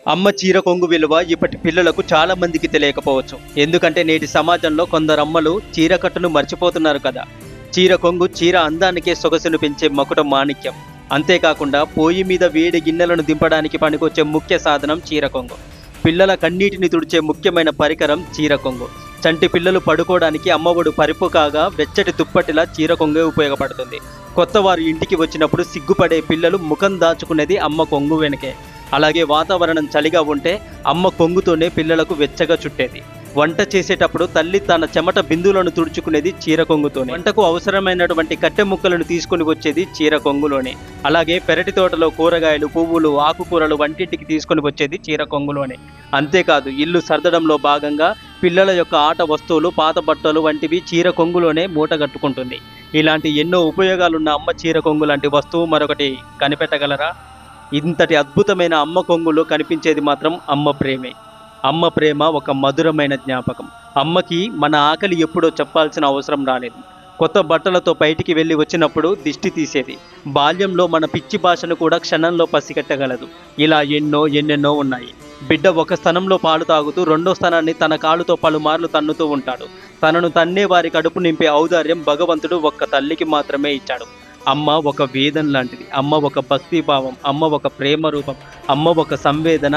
అమ్మ చీర కొంగు విలువ ఇప్పటి పిల్లలకు చాలా మందికి తెలియకపోవచ్చు. ఎందుకంటే నేటి సమాజంలో కొందరు అమ్మలు చీర కట్టును మర్చిపోతున్నారు కదా. చీర కొంగు చీర అందానికే సొగసును పెంచే మకుట మాణిక్యం. అంతేకాకుండా పొయ్యి మీద వేడి గిన్నెలను దింపడానికి పనికొచ్చే ముఖ్య సాధనం చీర కొంగు. పిల్లల కన్నీటిని తుడిచే ముఖ్యమైన పరికరం చీర కొంగు. చంటి పిల్లలు పడుకోవడానికి అమ్మఒడు పరిపు కాగా వెచ్చటి దుప్పటిలా చీర కొంగే ఉపయోగపడుతుంది. కొత్త వారు ఇంటికి వచ్చినప్పుడు సిగ్గుపడే పిల్లలు ముఖం దాచుకునేది అమ్మ కొంగు వెనకే. అలాగే వాతావరణం చలిగా ఉంటే అమ్మ కొంగుతోనే పిల్లలకు వెచ్చగా చుట్టేది. వంట చేసేటప్పుడు తల్లి తన చెమట బిందువులను తుడుచుకునేది చీర కొంగుతోనే. వంటకు అవసరమైనటువంటి కట్టె ముక్కలను తీసుకుని వచ్చేది చీర కొంగులోనే. అలాగే పెరటి తోటలో కూరగాయలు, పువ్వులు, ఆకుకూరలు వంటింటికి తీసుకొని వచ్చేది చీర కొంగులోనే. అంతేకాదు ఇల్లు సర్దడంలో భాగంగా పిల్లల యొక్క ఆట వస్తువులు, పాత బట్టలు వంటివి చీర కొంగులోనే మూటగట్టుకుంటుంది. ఇలాంటి ఎన్నో ఉపయోగాలున్న అమ్మ చీర కొంగు లాంటి వస్తువు మరొకటి కనిపెట్టగలరా? ఇంతటి అద్భుతమైన అమ్మ కొంగులో కనిపించేది మాత్రం అమ్మ ప్రేమే. అమ్మ ప్రేమ ఒక మధురమైన జ్ఞాపకం. అమ్మకి మన ఆకలి ఎప్పుడో చెప్పాల్సిన అవసరం రాలేదు. కొత్త బట్టలతో బయటికి వెళ్ళి వచ్చినప్పుడు దిష్టి తీసేది. బాల్యంలో మన పిచ్చి భాషను కూడా క్షణంలో పసిగట్టగలదు. ఇలా ఎన్నెన్నో ఉన్నాయి. బిడ్డ ఒక స్థానంలో పాలు తాగుతూ రెండో స్థానాన్ని తన కాలుతో పలుమార్లు తన్నుతూ ఉంటాడు. తనను తన్నే వారి కడుపు నింపే ఔదార్యం భగవంతుడు ఒక్క తల్లికి మాత్రమే ఇచ్చాడు. అమ్మ ఒక వేదం లాంటిది. అమ్మ ఒక భక్తిభావం. అమ్మ ఒక ప్రేమ రూపం. అమ్మ ఒక సంవేదన.